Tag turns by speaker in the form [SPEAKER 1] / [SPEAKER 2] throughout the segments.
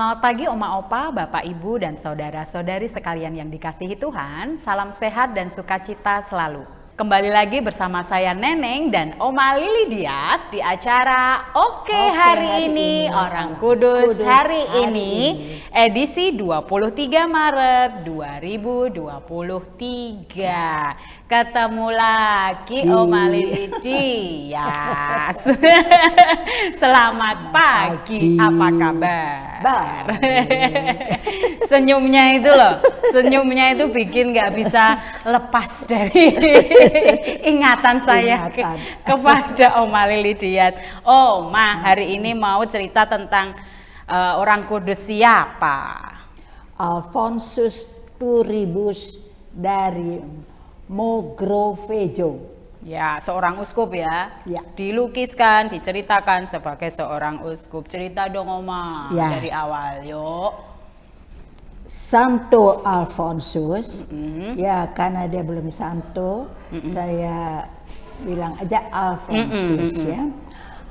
[SPEAKER 1] Selamat pagi Oma Opa, Bapak Ibu dan saudara-saudari sekalian yang dikasihi Tuhan. Salam sehat dan sukacita selalu. Kembali lagi bersama saya Neneng dan Oma Lili Dias di acara Oke hari ini Orang Kudus hari ini edisi 23 Maret 2023. Ketemu lagi Oma Lili Dias. Selamat pagi, apa kabar? Senyumnya itu loh, senyumnya itu bikin nggak bisa lepas dari ingatan saya kepada Oma Lili Dias. Oma hari ini mau cerita tentang orang kudus siapa?
[SPEAKER 2] Alfonsus Turibus dari Mogrovejo.
[SPEAKER 1] Ya, seorang uskup ya.
[SPEAKER 2] Ya.
[SPEAKER 1] Dilukiskan, diceritakan sebagai seorang uskup. Cerita dong Oma dari awal, yuk.
[SPEAKER 2] Santo Alfonsus, ya karena dia belum santo, saya bilang aja Alfonsus ya.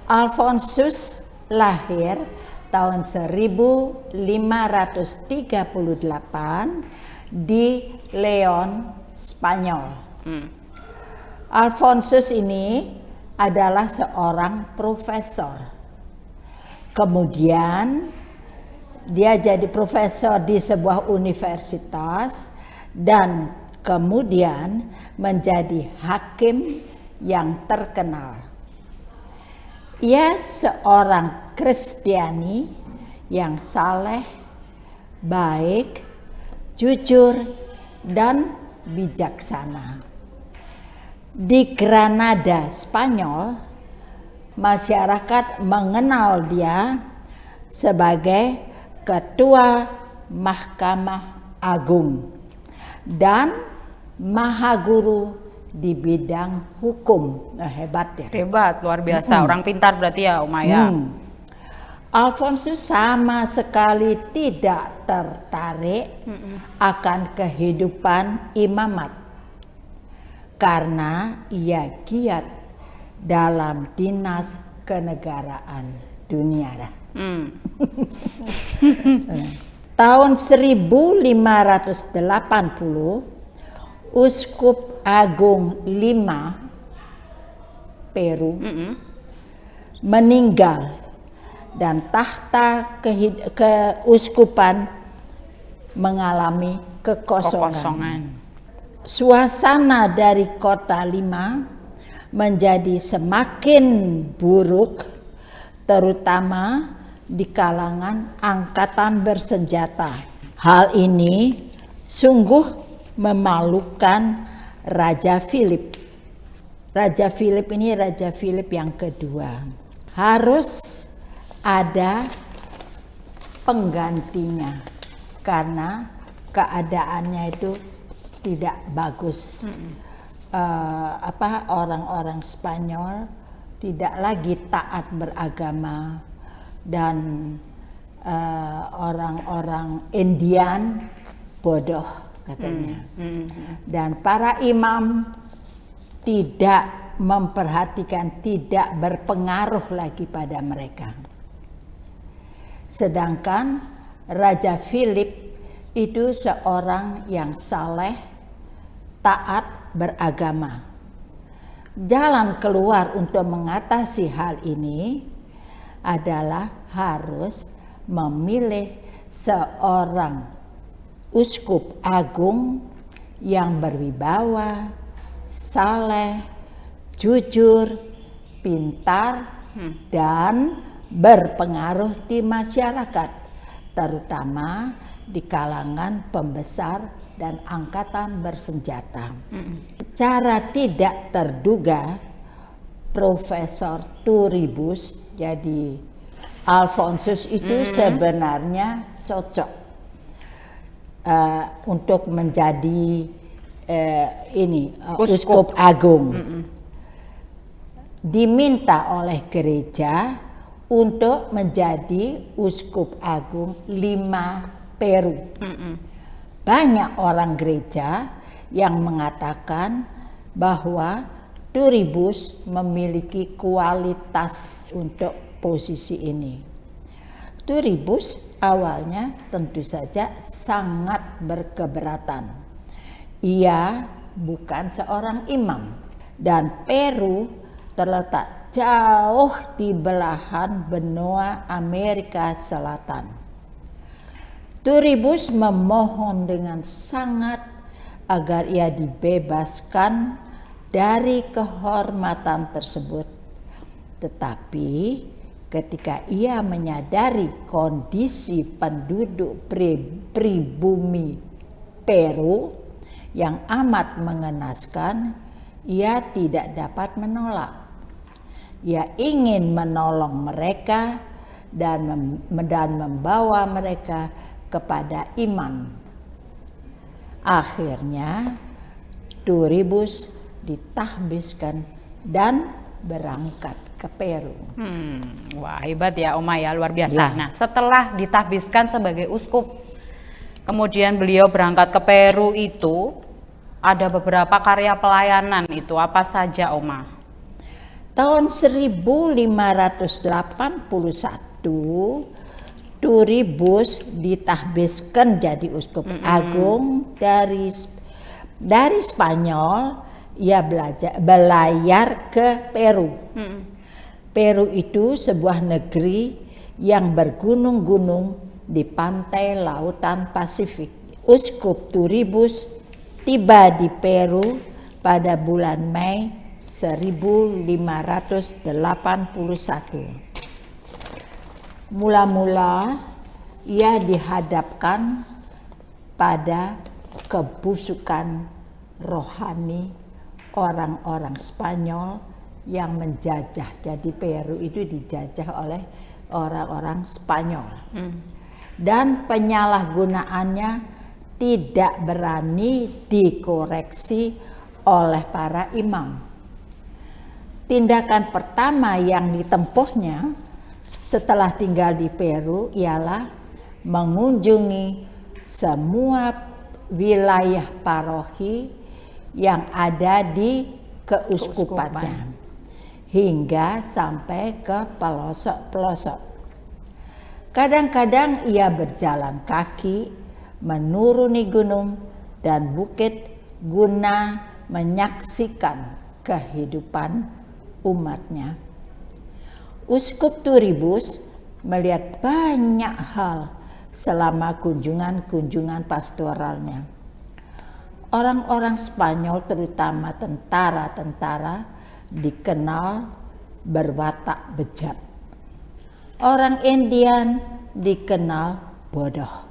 [SPEAKER 2] Alfonsus lahir tahun 1538 di Leon, Spanyol. Alfonsus ini adalah seorang profesor. Kemudian dia jadi profesor di sebuah universitas dan kemudian menjadi hakim yang terkenal. Ia seorang Kristiani yang saleh, baik, jujur, dan bijaksana. Di Granada, Spanyol, masyarakat mengenal dia sebagai Ketua Mahkamah Agung dan Mahaguru di bidang hukum. Nah, hebat ya.
[SPEAKER 1] Hebat, luar biasa. Orang pintar berarti ya, Oma ya.
[SPEAKER 2] Alfonsus sama sekali tidak tertarik akan kehidupan imamat karena ia giat dalam dinas kenegaraan dunia. Tahun 1580 Uskup Agung V Peru meninggal dan tahta keuskupan mengalami kekosongan. Suasana dari kota Lima menjadi semakin buruk, terutama di kalangan angkatan bersenjata. Hal ini sungguh memalukan Raja Philip. Raja Philip ini Raja Philip yang kedua. Harus ada penggantinya karena keadaannya itu tidak bagus. Orang-orang Spanyol tidak lagi taat beragama dan orang-orang Indian bodoh katanya. Dan para imam tidak memperhatikan, tidak berpengaruh lagi pada mereka. Sedangkan Raja Philip itu seorang yang saleh, taat beragama. Jalan keluar untuk mengatasi hal ini adalah harus memilih seorang uskup agung yang berwibawa, saleh, jujur, pintar, dan berpengaruh di masyarakat, terutama di kalangan pembesar dan angkatan bersenjata. Secara tidak terduga, Profesor Turibus, jadi Alfonsus itu sebenarnya cocok untuk menjadi uskup agung. Diminta oleh gereja untuk menjadi uskup agung Lima Peru. Banyak orang gereja yang mengatakan bahwa Turibus memiliki kualitas untuk posisi ini. Turibus awalnya tentu saja sangat berkeberatan. Ia bukan seorang imam dan Peru terletak jauh di belahan benua Amerika Selatan. Turibus memohon dengan sangat agar ia dibebaskan dari kehormatan tersebut. Tetapi ketika ia menyadari kondisi penduduk pribumi Peru yang amat mengenaskan, ia tidak dapat menolak. Ia ingin menolong mereka dan membawa mereka kepada iman. Akhirnya Turibus ditahbiskan dan berangkat ke Peru.
[SPEAKER 1] Wah, hebat ya Oma ya, luar biasa.
[SPEAKER 2] Ya.
[SPEAKER 1] Nah, setelah ditahbiskan sebagai uskup, kemudian beliau berangkat ke Peru itu, ada beberapa karya pelayanan itu, apa saja Oma?
[SPEAKER 2] Tahun 1581, Turibus ditahbiskan jadi uskup agung dari Spanyol. Ia belayar ke Peru. Peru itu sebuah negeri yang bergunung-gunung di pantai lautan Pasifik. Uskup Turibus tiba di Peru pada bulan Mei 1581. Mula-mula ia dihadapkan pada kebusukan rohani orang-orang Spanyol yang menjajah. Jadi Peru itu dijajah oleh orang-orang Spanyol. Dan penyalahgunaannya tidak berani dikoreksi oleh para imam. Tindakan pertama yang ditempuhnya setelah tinggal di Peru ialah mengunjungi semua wilayah paroki yang ada di keuskupannya hingga sampai ke pelosok-pelosok. Kadang-kadang ia berjalan kaki menuruni gunung dan bukit guna menyaksikan kehidupan umatnya. Uskup Turibus melihat banyak hal selama kunjungan-kunjungan pastoralnya. Orang-orang Spanyol, terutama tentara-tentara, dikenal berwatak bejat. Orang Indian dikenal bodoh.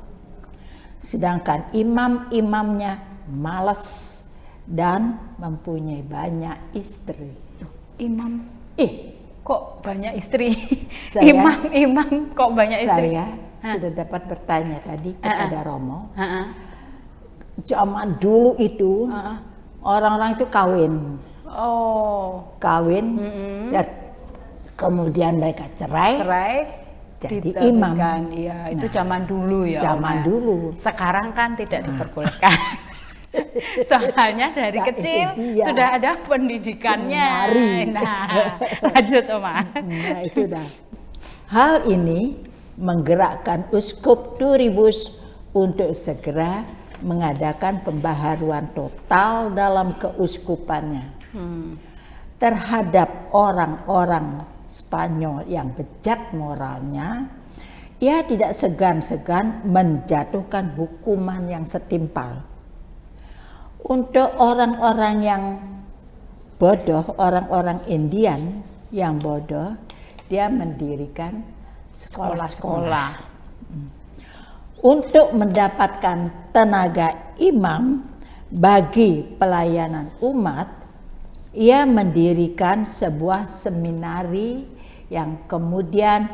[SPEAKER 2] Sedangkan imam-imamnya malas dan mempunyai banyak istri.
[SPEAKER 1] Imam? Kok banyak istri? Imam kok banyak istri?
[SPEAKER 2] Saya sudah dapat bertanya tadi kepada Romo. Zaman dulu itu orang-orang itu kawin. Kawin dan kemudian mereka cerai jadi imam.
[SPEAKER 1] Iya, itu zaman dulu ya.
[SPEAKER 2] Zaman dulu.
[SPEAKER 1] Sekarang kan tidak diperbolehkan. Soalnya dari kecil sudah ada pendidikannya. Nah, lanjut Oma.
[SPEAKER 2] Nah, itu dah. Hal ini menggerakkan Uskup Turibus untuk segera mengadakan pembaharuan total dalam keuskupannya terhadap orang-orang Spanyol yang bejat moralnya. Ia tidak segan-segan menjatuhkan hukuman yang setimpal. Untuk orang-orang yang bodoh, orang-orang Indian yang bodoh, dia mendirikan sekolah-sekolah. Untuk mendapatkan tenaga imam bagi pelayanan umat, ia mendirikan sebuah seminari yang kemudian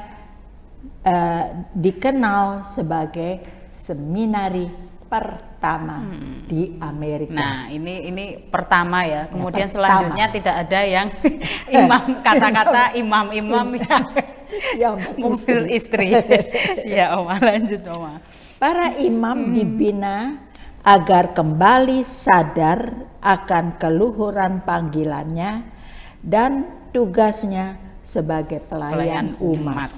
[SPEAKER 2] dikenal sebagai seminari pertama di Amerika.
[SPEAKER 1] Nah, ini pertama ya. Kemudian selanjutnya tidak ada yang imam, kata-kata imam-imam yang mobil istri. Ya, Oma, lanjut Oma.
[SPEAKER 2] Para imam dibina agar kembali sadar akan keluhuran panggilannya dan tugasnya sebagai pelayan umat.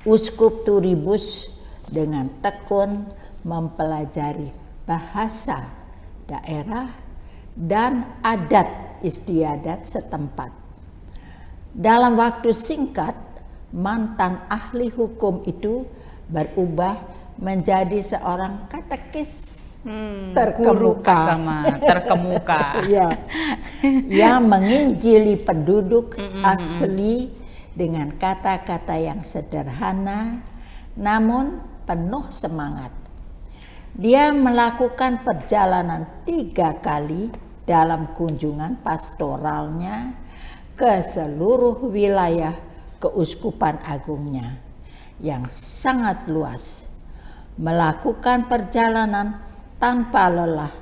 [SPEAKER 2] Uskup Turibus dengan tekun mempelajari bahasa daerah dan adat istiadat setempat. Dalam waktu singkat, mantan ahli hukum itu berubah menjadi seorang katekis
[SPEAKER 1] Guru agama terkemuka.
[SPEAKER 2] Ya, yang menginjili penduduk asli dengan kata-kata yang sederhana namun penuh semangat. Dia melakukan perjalanan 3 kali dalam kunjungan pastoralnya ke seluruh wilayah keuskupan agungnya yang sangat luas, melakukan perjalanan tanpa lelah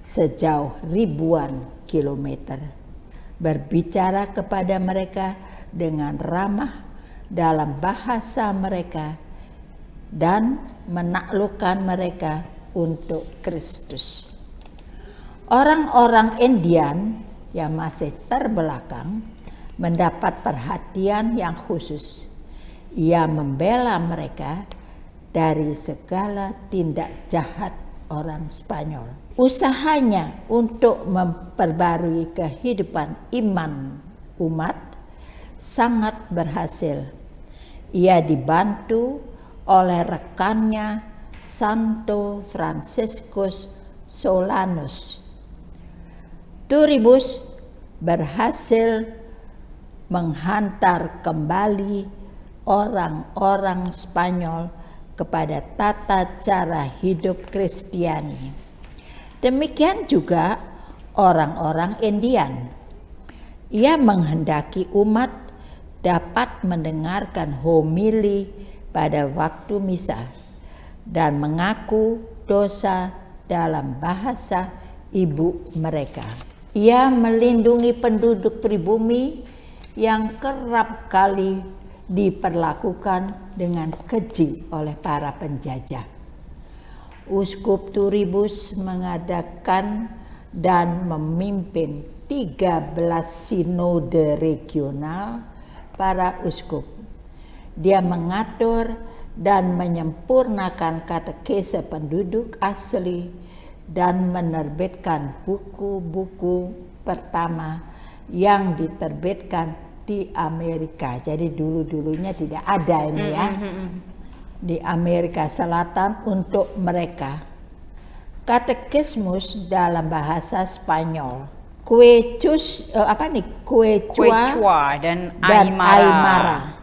[SPEAKER 2] sejauh ribuan kilometer, berbicara kepada mereka dengan ramah dalam bahasa mereka dan menaklukkan mereka untuk Kristus. Orang-orang Indian yang masih terbelakang mendapat perhatian yang khusus. Ia membela mereka dari segala tindak jahat orang Spanyol. Usahanya untuk memperbarui kehidupan iman umat sangat berhasil. Ia dibantu oleh rekannya Santo Franciscus Solanus. Turibus berhasil menghantar kembali orang-orang Spanyol kepada tata cara hidup Kristiani. Demikian juga orang-orang Indian. Ia menghendaki umat dapat mendengarkan homili pada waktu misa dan mengaku dosa dalam bahasa ibu mereka. Ia melindungi penduduk pribumi yang kerap kali diperlakukan dengan keji oleh para penjajah. Uskup Turibus mengadakan dan memimpin 13 sinode regional para uskup. Dia mengatur dan menyempurnakan katekese penduduk asli dan menerbitkan buku-buku pertama yang diterbitkan di Amerika. Jadi dulu-dulunya tidak ada ini ya. Di Amerika Selatan untuk mereka. Katekismus dalam bahasa Spanyol. Quechua
[SPEAKER 1] dan
[SPEAKER 2] Aymara.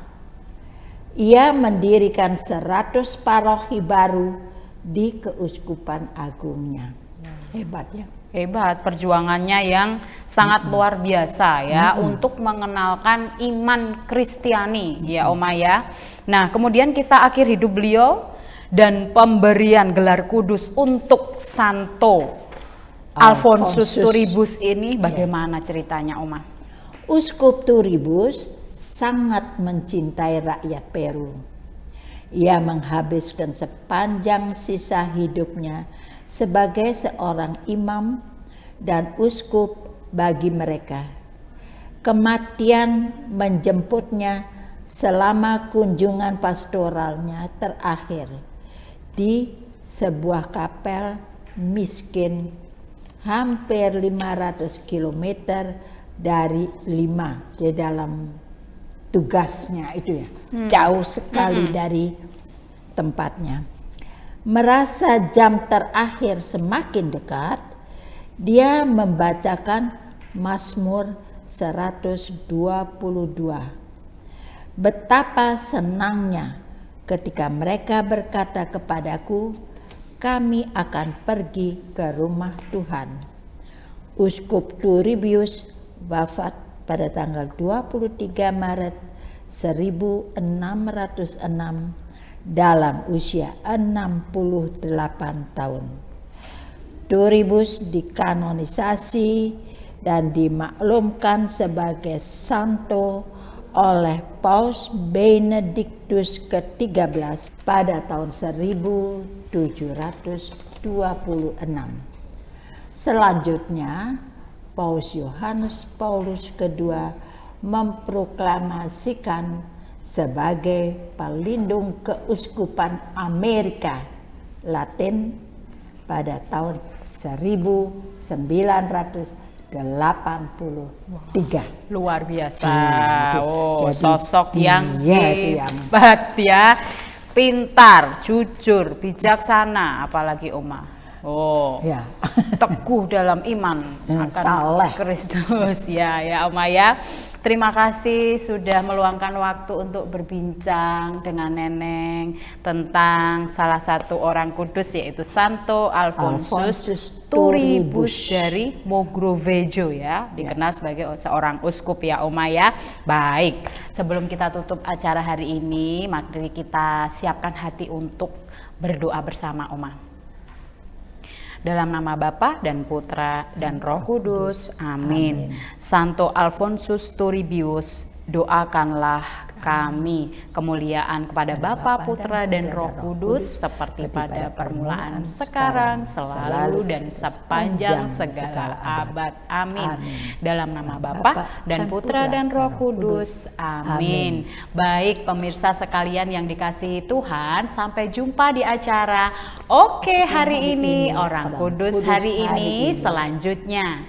[SPEAKER 2] Ia mendirikan 100 paroki baru di keuskupan agungnya. Hebat ya.
[SPEAKER 1] Hebat perjuangannya yang sangat luar biasa ya untuk mengenalkan iman Kristiani ya Oma ya. Nah, kemudian kisah akhir hidup beliau dan pemberian gelar kudus untuk Santo Alfonsus Turibus ini bagaimana ceritanya Oma?
[SPEAKER 2] Uskup Turibus sangat mencintai rakyat Peru. Ia menghabiskan sepanjang sisa hidupnya sebagai seorang imam dan uskup bagi mereka. Kematian menjemputnya selama kunjungan pastoralnya terakhir di sebuah kapel miskin hampir 500 km dari Lima. Di dalam tugasnya itu ya, jauh sekali dari tempatnya. Merasa jam terakhir semakin dekat, dia membacakan Mazmur 122. Betapa senangnya ketika mereka berkata kepadaku, kami akan pergi ke rumah Tuhan. Uskup Turibus wafat pada tanggal 23 Maret 1606 dalam usia 68 tahun. Turibus dikanonisasi dan dimaklumkan sebagai santo oleh Paus Benediktus ke-13 pada tahun 1726. Selanjutnya, Paus Yohanes Paulus II memproklamasikan sebagai pelindung keuskupan Amerika Latin pada tahun 1983.
[SPEAKER 1] Luar biasa.
[SPEAKER 2] Jadi,
[SPEAKER 1] Sosok yang
[SPEAKER 2] itu
[SPEAKER 1] hebat ya. Pintar, jujur, bijaksana, apalagi Oma.
[SPEAKER 2] ya.
[SPEAKER 1] Teguh dalam iman akan
[SPEAKER 2] saleh.
[SPEAKER 1] Kristus ya Oma ya. Terima kasih sudah meluangkan waktu untuk berbincang dengan Neneng tentang salah satu orang kudus, yaitu Santo Alfonsus Turibus dari Mogrovejo ya, dikenal sebagai seorang uskup ya Oma ya. Baik, sebelum kita tutup acara hari ini, mari kita siapkan hati untuk berdoa bersama Oma. Dalam nama Bapa dan Putra dan Roh Kudus. Amin. Santo Alfonsus Turibus, doakanlah kami kemuliaan kepada Bapa, Putra dan Roh Kudus seperti pada permulaan, sekarang, selalu dan sepanjang segala abad. Amin. Dalam nama Bapa dan Putra dan Roh Kudus. Amin. Baik pemirsa sekalian yang dikasihi Tuhan, sampai jumpa di acara Oke Hari Ini Orang Kudus Hari Ini selanjutnya.